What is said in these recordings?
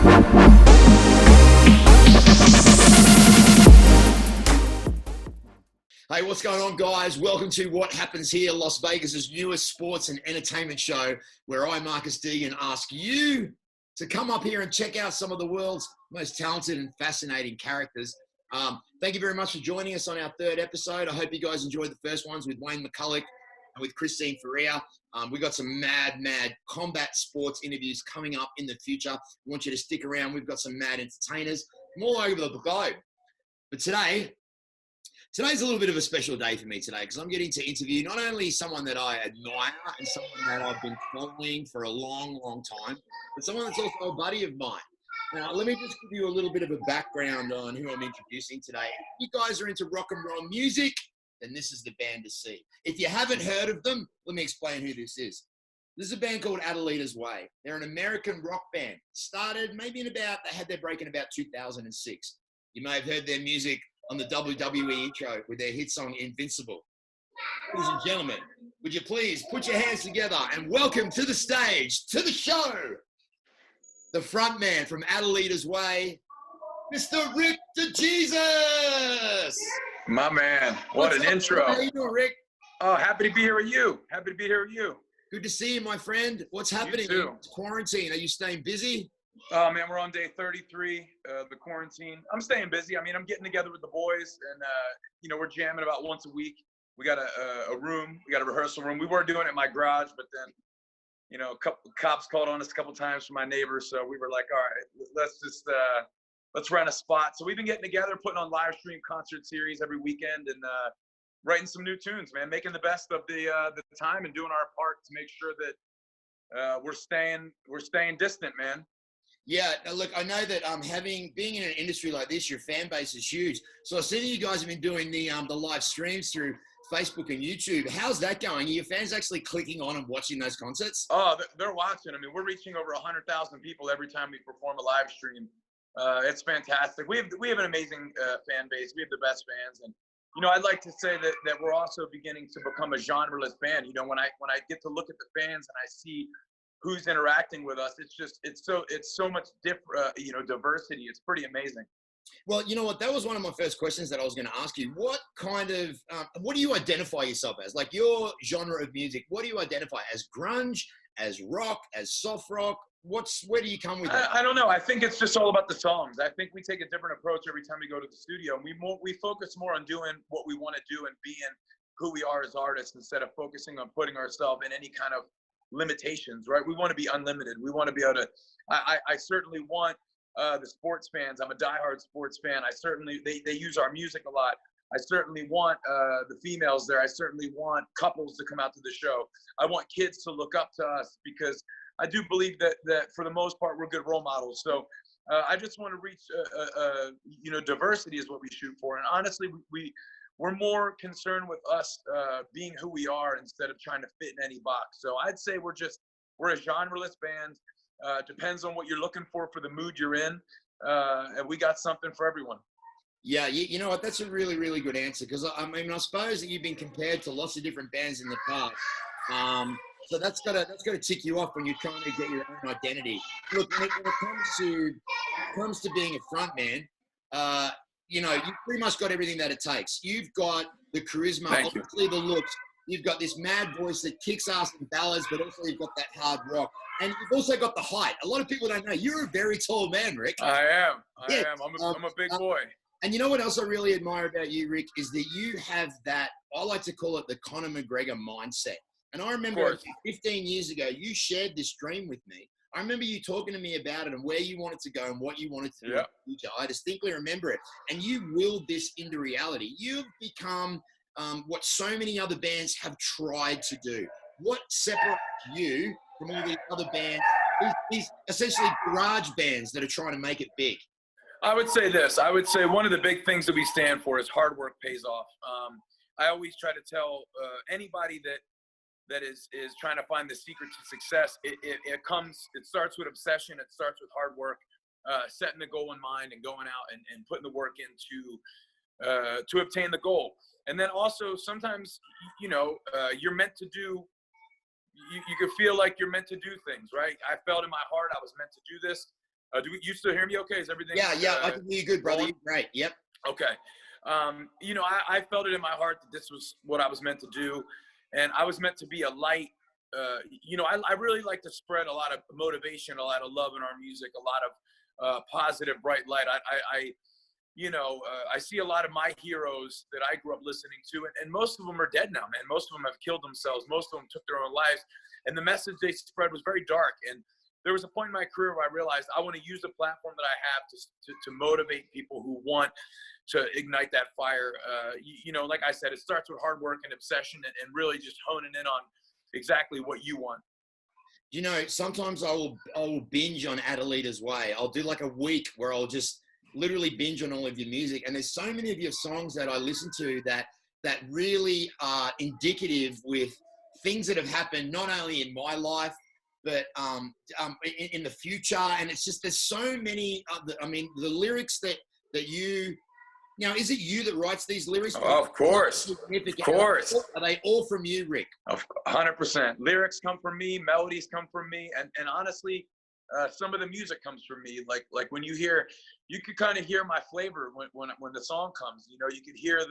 Hey, what's going on, guys? Welcome to What Happens Here, Las Vegas's newest sports and entertainment show, where I, Marcus Deegan, ask you to come up here and check out some of the world's most talented and fascinating characters. Thank you very much for joining us on our third episode. I hope you guys enjoyed the first ones with Wayne McCulloch and with Christine Faria. We've got some mad combat sports interviews coming up in the future. I want you to stick around. We've got some mad entertainers from all over the globe. But Today's a little bit of a special day for me today because I'm getting to interview not only someone that I admire and someone that I've been following for a long, long time, but someone that's also a buddy of mine. Now, let me just give you a little bit of a background on who I'm introducing today. If you guys are into rock and roll music, then this is the band to see. If you haven't heard of them, let me explain who this is. This is a band called Adelitas Way. They're an American rock band. Started they had their break in about 2006. You may have heard their music on the WWE intro with their hit song, Invincible. Ladies and gentlemen, would you please put your hands together and welcome to the stage, to the show, the front man from Adelitas Way, Mr. Rick Dejesus. My man, what an intro. How you doing, Rick? Oh, happy to be here with you. Good to see you, my friend. What's happening? You too. It's quarantine. Are you staying busy? Oh, man, we're on day 33 of the quarantine. I'm staying busy. I mean, I'm getting together with the boys, and, we're jamming about once a week. We got a room. We got a rehearsal room. We were doing it in my garage, but then, a couple cops called on us a couple times from my neighbors, so we were like, all right, let's rent a spot. So we've been getting together, putting on live stream concert series every weekend, and writing some new tunes, man, making the best of the time and doing our part to make sure that we're staying distant, man. Yeah, look, I know that being in an industry like this, your fan base is huge. So I see that you guys have been doing the live streams through Facebook and YouTube. How's that going? Are your fans actually clicking on and watching those concerts? Oh, they're watching. I mean, we're reaching over 100,000 people every time we perform a live stream. It's fantastic. We have an amazing fan base. We have the best fans, and I'd like to say that we're also beginning to become a genreless band. When I get to look at the fans and I see who's interacting with us, it's so much different, diversity. It's pretty amazing. Well, you know what? That was one of my first questions that I was going to ask you. What kind of, what do you identify yourself as? Like your genre of music, what do you identify as? Grunge, as rock, as soft rock? Where do you come with that? I don't know. I think it's just all about the songs. I think we take a different approach every time we go to the studio. We focus more on doing what we want to do and being who we are as artists instead of focusing on putting ourselves in any kind of limitations, right? We want to be unlimited. We want to be able to, I certainly want the sports fans. I'm a diehard sports fan. They use our music a lot. I certainly want the females there. I certainly want couples to come out to the show. I want kids to look up to us because I do believe that for the most part, we're good role models. So I just want to reach, diversity is what we shoot for. And honestly, we're more concerned with us being who we are instead of trying to fit in any box. So I'd say we're a genreless band. Depends on what you're looking for the mood you're in. And we got something for everyone. Yeah, you know what? That's a really, really good answer because I suppose that you've been compared to lots of different bands in the past. So that's got to tick you off when you're trying to get your own identity. Look, when it comes to being a front man, you've pretty much got everything that it takes. You've got the charisma, obviously the looks. You've got this mad voice that kicks ass in ballads, but also you've got that hard rock. And you've also got the height. A lot of people don't know. You're a very tall man, Rick. I am. I'm a big boy. And you know what else I really admire about you, Rick, is that you have that, I like to call it the Conor McGregor mindset. And I remember 15 years ago, you shared this dream with me. I remember you talking to me about it and where you wanted to go and what you wanted to do in the future. I distinctly remember it. And you willed this into reality. You've become what so many other bands have tried to do. What separates you from all these other bands, these essentially garage bands that are trying to make it big? I would say this. I would say one of the big things that we stand for is hard work pays off. I always try to tell anybody that is trying to find the secret to success. It starts with obsession. It starts with hard work, setting the goal in mind and going out and putting the work in to obtain the goal. And then also sometimes, you're meant to do, you can feel like you're meant to do things, right? I felt in my heart I was meant to do this. You still hear me okay? Is everything? Yeah, I can hear you good, brother. You're great. Yep. Okay. I felt it in my heart that this was what I was meant to do. And I was meant to be a light. I really like to spread a lot of motivation, a lot of love in our music, a lot of positive, bright light. I see a lot of my heroes that I grew up listening to, and most of them are dead now, man. Most of them have killed themselves. Most of them took their own lives. And the message they spread was very dark. And there was a point in my career where I realized I want to use the platform that I have to motivate people who want to ignite that fire. Like I said, it starts with hard work and obsession and really just honing in on exactly what you want. Sometimes I will binge on Adelitas Way. I'll do like a week where I'll just literally binge on all of your music. And there's so many of your songs that I listen to that really are indicative with things that have happened, not only in my life, but in the future. And it's just, there's so many, the lyrics that you, is it you that writes these lyrics? Oh, of course. Of course. Are they all from you, Rick? 100%. Lyrics come from me, melodies come from me, and honestly, some of the music comes from me. Like when you could kind of hear my flavor when the song comes. You could hear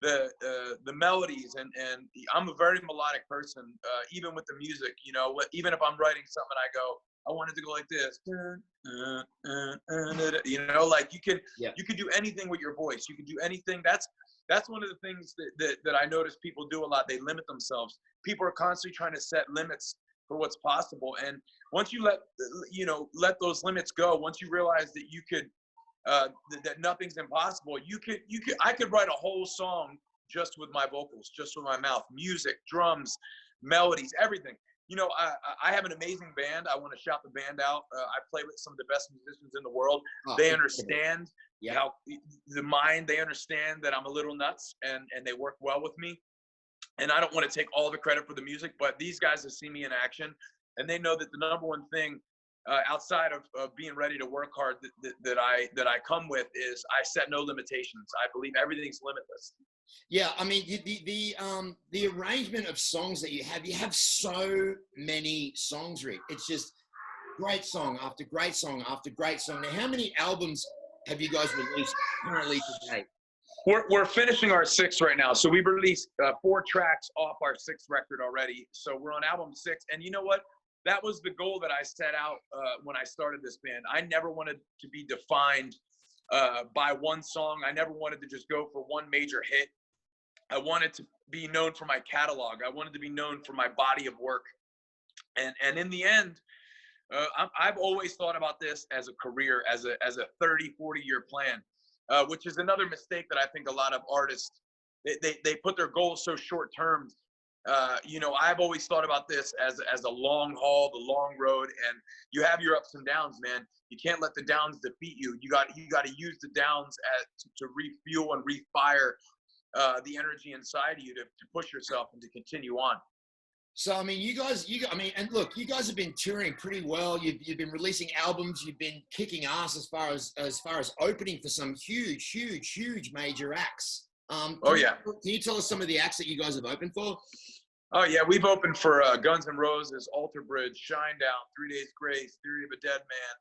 the melodies, and I'm a very melodic person. Even with the music, even if I'm writing something, I go, I want it to go like this. You could do anything with your voice. You can do anything. That's one of the things that I notice people do a lot. They limit themselves. People are constantly trying to set limits for what's possible. And once you let those limits go, once you realize that you could, that nothing's impossible, I could write a whole song just with my vocals, just with my mouth, music, drums, melodies, everything. I have an amazing band. I want to shout the band out. I play with some of the best musicians in the world. They understand how the mind, they understand that I'm a little nuts, and they work well with me. And I don't want to take all the credit for the music, but these guys have seen me in action, and they know that the number one thing outside of being ready to work hard that I come with is I set no limitations. I believe everything's limitless. Yeah, the arrangement of songs that you have so many songs, Rick. It's just great song after great song after great song. Now, how many albums have you guys released currently today? We're finishing our 6th right now. So we've released 4 tracks off our 6th record already. So we're on album 6. And you know what? That was the goal that I set out when I started this band. I never wanted to be defined by one song. I never wanted to just go for one major hit. I wanted to be known for my catalog. I wanted to be known for my body of work. And in the end, I've always thought about this as a career, as a 30, 40-year plan, which is another mistake that I think a lot of artists, they put their goals so short-term. I've always thought about this as a long haul, the long road, and you have your ups and downs, man. You can't let the downs defeat you. You got to use the downs to refuel and refire the energy inside of you to push yourself and to continue on. So, you guys, and look, you guys have been touring pretty well. You've been releasing albums. You've been kicking ass as far as opening for some huge major acts. Can you tell us some of the acts that you guys have opened for? Oh yeah, we've opened for Guns N' Roses, Alter Bridge, Shinedown, 3 Days Grace, Theory of a Dead Man.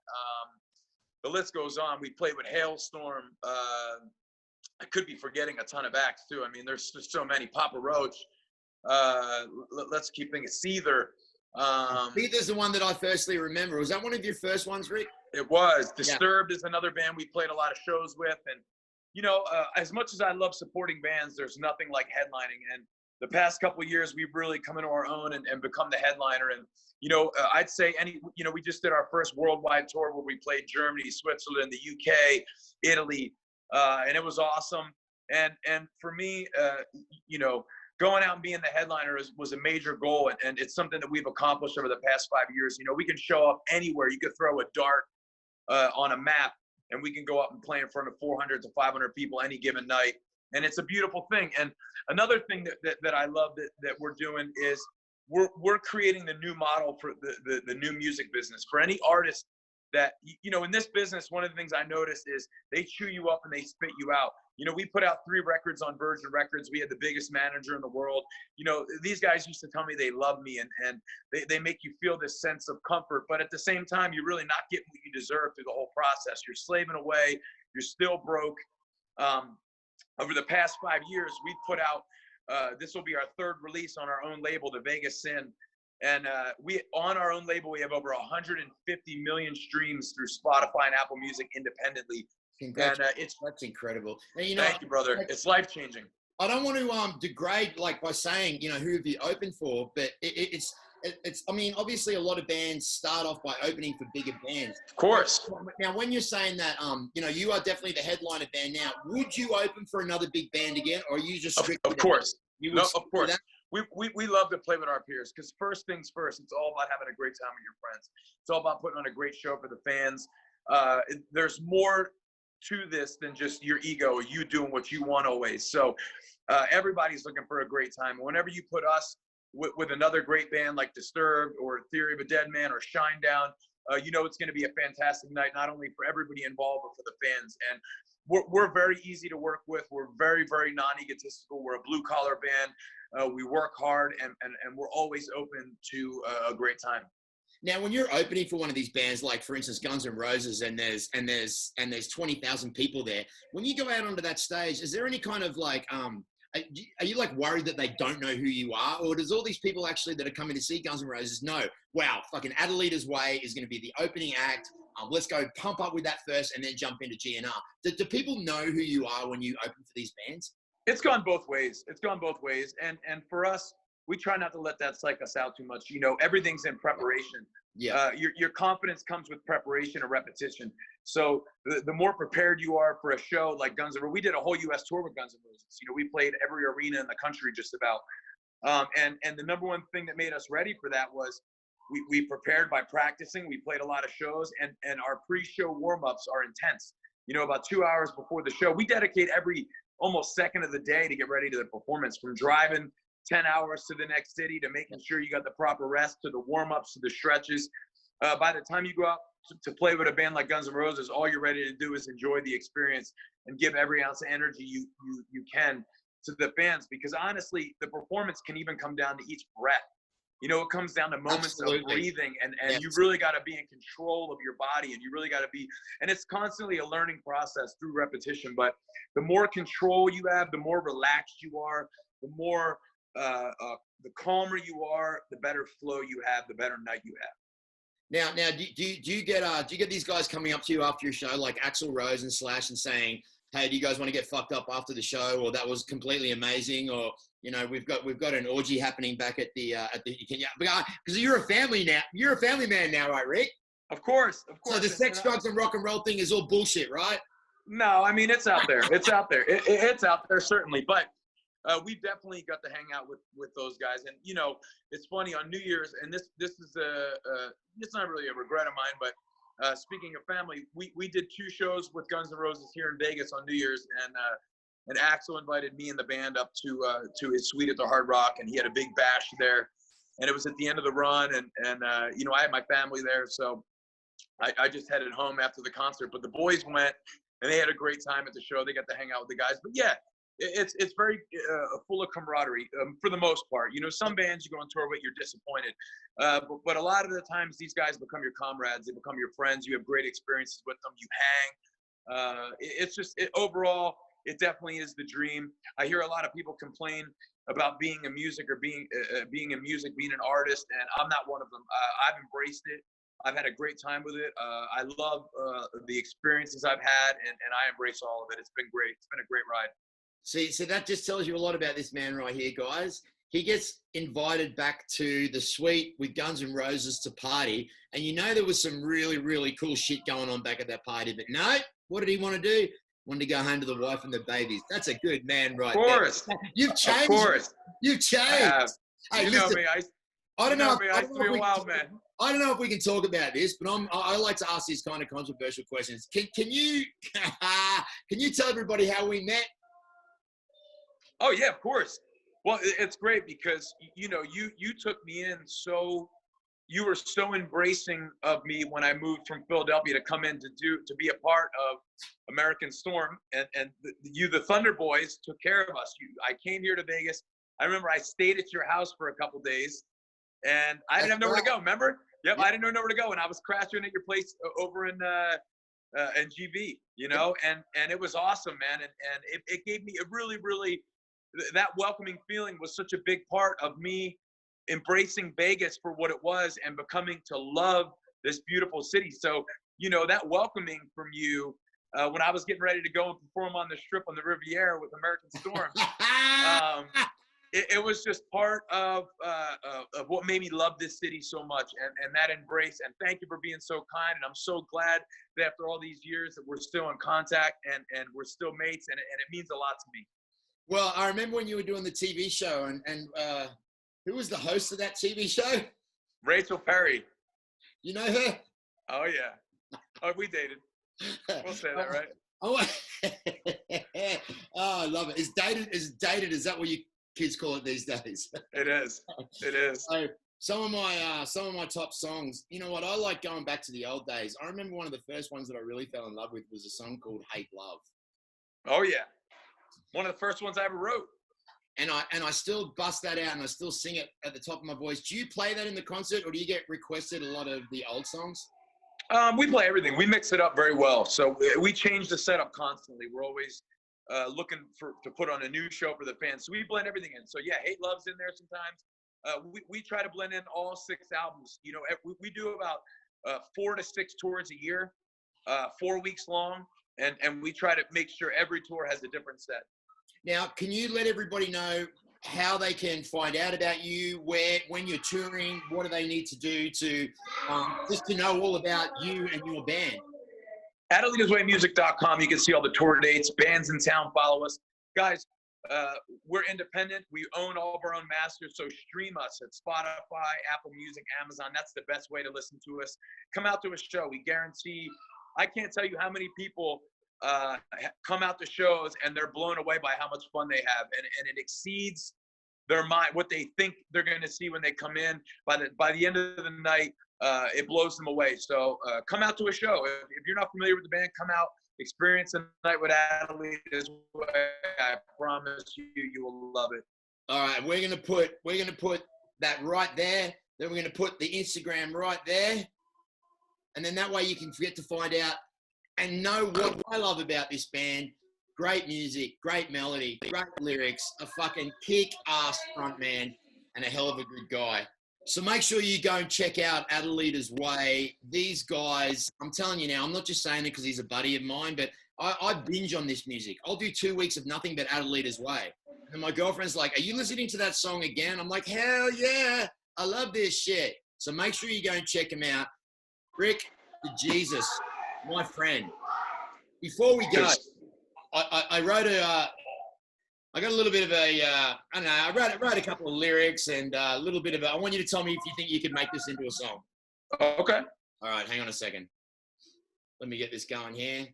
The list goes on. We played with Hailstorm. I could be forgetting a ton of acts too. There's just so many. Papa Roach. Let's keep thinking. Seether. Seether's the one that I firstly remember. Was that one of your first ones, Rick? It was. Disturbed is another band we played a lot of shows with. And, as much as I love supporting bands, there's nothing like headlining. And the past couple of years, we've really come into our own and become the headliner. And, I'd say we just did our first worldwide tour where we played Germany, Switzerland, the UK, Italy, and it was awesome. And for me, going out and being the headliner was a major goal, and it's something that we've accomplished over the past 5 years. We can show up anywhere. You could throw a dart on a map, and we can go up and play in front of 400 to 500 people any given night, and it's a beautiful thing. And another thing that I love that we're doing is we're creating the new model for the new music business. For any artist that, you know, in this business, one of the things I noticed is they chew you up and they spit you out. You know, we put out 3 records on Virgin Records. We had the biggest manager in the world. You know, these guys used to tell me they love me, and they make you feel this sense of comfort. But at the same time, you're really not getting what you deserve through the whole process. You're slaving away. You're still broke. Over the past 5 years, we've put out, this will be our 3rd release on our own label, The Vegas Sin. And we, on our own label, we have over 150 million streams through Spotify and Apple Music independently. And that's incredible. And, you know, thank you, brother. It's life-changing. I don't want to degrade, like, by saying, you know, who have you opened for, but it's I mean, obviously a lot of bands start off by opening for bigger bands. Of course. Now, when you're saying that, you know, you are definitely the headliner band now, would you open for another big band again, or are you just strictly? Of course. No, of course. We love to play with our peers, because first things first, it's all about having a great time with your friends. It's all about putting on a great show for the fans. There's more to this than just your ego or you doing what you want always. So everybody's looking for a great time. Whenever you put us with another great band like Disturbed or Theory of a Dead Man or Shinedown, you know it's going to be a fantastic night, not only for everybody involved, but for the fans. And we're very easy to work with. We're very, very non-egotistical. We're a blue-collar band. We work hard, and we're always open to a great time. Now, when you're opening for one of these bands, like for instance Guns N' Roses, and there's 20,000 people there, when you go out onto that stage, is there any kind of like are you like worried that they don't know who you are, or does all these people actually that are coming to see Guns N' Roses know, wow, fucking Adelitas Way is going to be the opening act. Let's go pump up with that first and then jump into GNR. Do people know who you are when you open for these bands? It's gone both ways. And for us, we try not to let that psych us out too much. You know, everything's in preparation. Yeah. Your confidence comes with preparation and repetition. So the more prepared you are for a show like Guns N' Roses, we did a whole U.S. tour with Guns N' Roses. You know, we played every arena in the country just about. And the number one thing that made us ready for that was we prepared by practicing. We played a lot of shows, and our pre-show warm-ups are intense. You know, about 2 hours before the show, we dedicate every almost second of the day to get ready to the performance, from driving 10 hours to the next city to making sure you got the proper rest, to the warm-ups, to the stretches. By the time you go out to play with a band like Guns N' Roses, all you're ready to do is enjoy the experience and give every ounce of energy you can to the fans, because honestly, the performance can even come down to each breath. You know, it comes down to moments of breathing, and yes. You really got to be in control of your body, and you really got to be, and it's constantly a learning process through repetition. But the more control you have, the more relaxed you are, the more, the calmer you are, the better flow you have, the better night you have. Now, do you get these guys coming up to you after your show, like Axl Rose and Slash, and saying, "Hey, do you guys want to get fucked up after the show?" Or "That was completely amazing," or, you know, we've got an orgy happening back at the because you're a family now. You're a family man now, right, Rick? Of course. So the sex, drugs, and rock and roll thing is all bullshit, right? No, I mean, it's out there. It's out there. It's out there, certainly. But we definitely got to hang out with those guys. And, you know, it's funny, on New Year's, and this is it's not really a regret of mine, but speaking of family, we did 2 shows with Guns N' Roses here in Vegas on New Year's, and Axl invited me and the band up to his suite at the Hard Rock, and he had a big bash there. And it was at the end of the run, and you know, I had my family there, so I just headed home after the concert. But the boys went, and they had a great time at the show. They got to hang out with the guys. But yeah, it's very full of camaraderie for the most part. You know, some bands you go on tour with, you're disappointed. But a lot of the times these guys become your comrades. They become your friends. You have great experiences with them. You hang. It's just, overall, it definitely is the dream. I hear a lot of people complain about being in music, or being an artist, and I'm not one of them. I've embraced it. I've had a great time with it. I love the experiences I've had, and I embrace all of it. It's been great. It's been a great ride. See, so that just tells you a lot about this man right here, guys. He gets invited back to the suite with Guns N' Roses to party, and you know there was some really, really cool shit going on back at that party. But no, what did he want to do? Wanted to go home to the wife and the babies. That's a good man right there. Of course. You've changed. Of course. You've changed. Hey, you know me. I don't know if we can talk about this, but I like to ask these kind of controversial questions. Can you tell everybody how we met? Oh yeah, of course. Well, it's great because, you know, you took me in so you were so embracing of me when I moved from Philadelphia to come in to be a part of American Storm, and the Thunder Boys took care of us. I came here to Vegas. I remember I stayed at your house for a couple days, and I didn't have nowhere to go. Remember? Yep, I didn't know nowhere to go, and I was crashing at your place over in GV, you know, and it was awesome, man, and it gave me a really that welcoming feeling was such a big part of me embracing Vegas for what it was and becoming to love this beautiful city. So, you know, that welcoming from you when I was getting ready to go and perform on the Strip on the Riviera with American Storm, it was just part of what made me love this city so much, and that embrace. And thank you for being so kind. And I'm so glad that after all these years that we're still in contact and we're still mates, and it means a lot to me. Well, I remember when you were doing the TV show, and who was the host of that TV show? Rachel Perry. You know her? Oh, yeah. Oh, we dated. We'll say that, right? Oh, I love it. Is dated? Is that what you kids call it these days? It is. It is. So some of my top songs. You know what? I like going back to the old days. I remember one of the first ones that I really fell in love with was a song called "Hate Love." Oh yeah, one of the first ones I ever wrote. And I still bust that out and I still sing it at the top of my voice. Do you play that in the concert, or do you get requested a lot of the old songs? We play everything. We mix it up very well. So we change the setup constantly. We're always looking to put on a new show for the fans. So we blend everything in. So yeah, Hate Love's in there sometimes. We try to blend in all 6 albums. You know, we do about 4 to 6 tours a year, 4 weeks long, and we try to make sure every tour has a different set. Now, can you let everybody know how they can find out about you, when you're touring, what do they need to do to just to know all about you and your band? AdelitasWayMusic.com. You can see all the tour dates, bands in town. Follow us, guys. We're independent. We own all of our own masters. So stream us at Spotify, Apple Music, Amazon. That's the best way to listen to us. Come out to a show. We guarantee. I can't tell you how many people come out to shows and they're blown away by how much fun they have, and it exceeds their mind, what they think they're going to see when they come in. By the end of the night, it blows them away. So come out to a show. If you're not familiar with the band, come out, experience the night with Adelitas Way. I promise you will love it. All right, we're gonna put that right there. Then we're gonna put the Instagram right there, and then that way you can get to find out and know what I love about this band. Great music, great melody, great lyrics, a fucking kick-ass frontman, and a hell of a good guy. So make sure you go and check out Adelitas Way. These guys, I'm telling you now, I'm not just saying it because he's a buddy of mine, but I binge on this music. I'll do 2 weeks of nothing but Adelitas Way. And my girlfriend's like, are you listening to that song again? I'm like, hell yeah, I love this shit. So make sure you go and check him out. Rick Dejesus, my friend. Before we go, I wrote I got a little bit of a, I don't know, I wrote a couple of lyrics and a little bit of I want you to tell me if you think you could make this into a song. Okay. All right, hang on a second. Let me get this going here.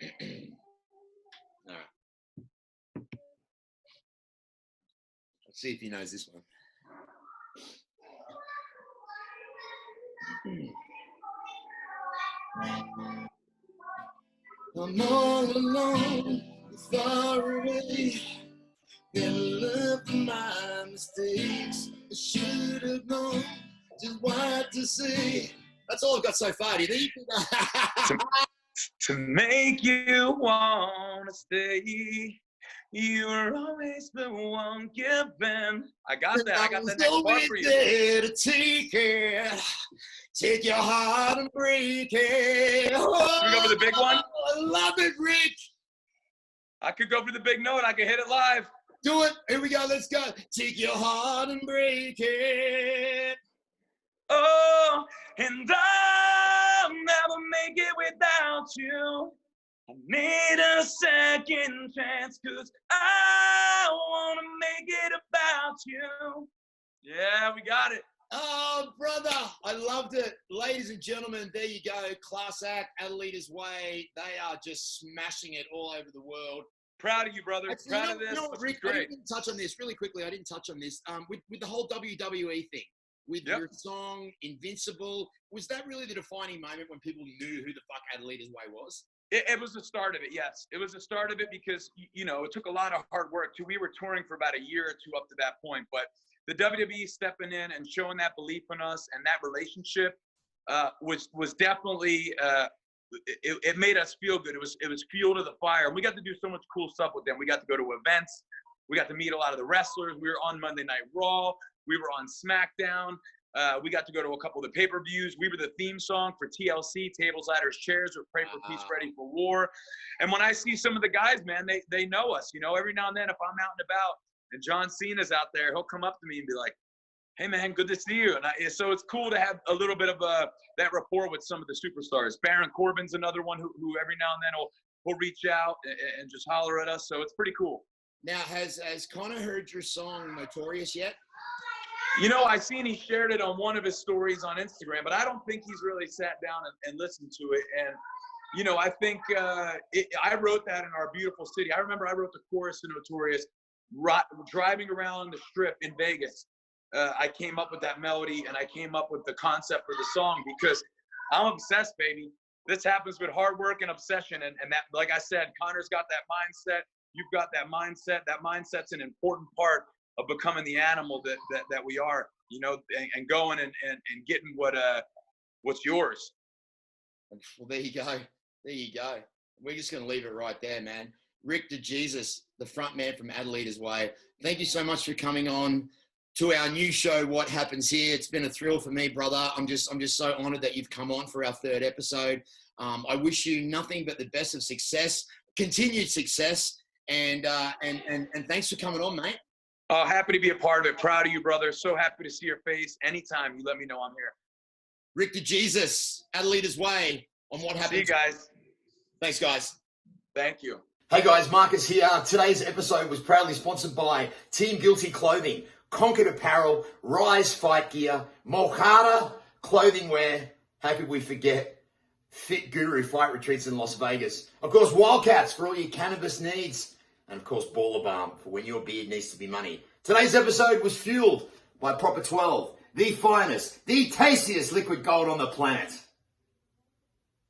All right. Let's see if he knows this one. I'm all alone, far away. Then learn from my mistakes. I should have known just what to say. That's all I've got so far. Do you think? To make you want to stay, you were always the one giving. I got that. I got the next part for you. There to take it. Take your heart and break it. Oh, Can we go for the big one? I love it, Rick. I could go for the big note. I could hit it live. Do it. Here we go. Let's go. Take your heart and break it. Oh, and I'll never make it without you. I need a second chance, 'cause I want to make it about you. Yeah, we got it. Oh, brother, I loved it. Ladies and gentlemen, there you go. Class act, Adelitas Way. They are just smashing it all over the world. Proud of you, brother. Actually, Proud of this. Rick, Great. I didn't touch on this really quickly. I didn't touch on this with the whole WWE thing. with your song Invincible. Was that really the defining moment when people knew who the fuck Adelitas Way was? It was the start of it, yes. It was the start of it because, it took a lot of hard work, too. We were touring for about a year or two up to that point, but the WWE stepping in and showing that belief in us and that relationship was definitely it made us feel good. It was fuel to the fire. And we got to do so much cool stuff with them. We got to go to events. We got to meet a lot of the wrestlers. We were on Monday Night Raw. We were on SmackDown. We got to go to a couple of the pay-per-views. We were the theme song for TLC, Tables, Ladders, Chairs, or Pray for Peace, Ready for War. And when I see some of the guys, man, they know us. Every now and then if I'm out and about and John Cena's out there, he'll come up to me and be like, hey, man, good to see you. And so it's cool to have a little bit of that rapport with some of the superstars. Baron Corbin's another one who every now and then will reach out and just holler at us. So it's pretty cool. Now, has Connor heard your song Notorious yet? I seen he shared it on one of his stories on Instagram, but I don't think he's really sat down and listened to it. And, I think I wrote that in our beautiful city. I remember I wrote the chorus to Notorious driving around the Strip in Vegas. I came up with that melody and I came up with the concept for the song because I'm obsessed, baby. This happens with hard work and obsession. And that, like I said, Connor's got that mindset. You've got that mindset. That mindset's an important part of becoming the animal that we are, and going and getting what's yours. Well, there you go. There you go. We're just going to leave it right there, man. Rick Dejesus, the front man from Adelitas Way. Thank you so much for coming on to our new show, What Happens Here. It's been a thrill for me, brother. I'm just so honored that you've come on for our 3rd episode. I wish you nothing but the best of success, continued success, and thanks for coming on, mate. Happy to be a part of it. Proud of you, brother. So happy to see your face. Anytime you let me know, I'm here. Rick Dejesus, Adelitas Way on What Happens. See you guys. Thanks, guys. Thank you. Hey guys, Marcus here. Today's episode was proudly sponsored by Team Guilty Clothing, Conquered Apparel, Rise Fight Gear, Molcata Clothing Wear, how could we forget Fit Guru Fight Retreats in Las Vegas. Of course, Wildcats for all your cannabis needs. And of course, Baller Balm for when your beard needs to be money. Today's episode was fueled by Proper 12, the finest, the tastiest liquid gold on the planet.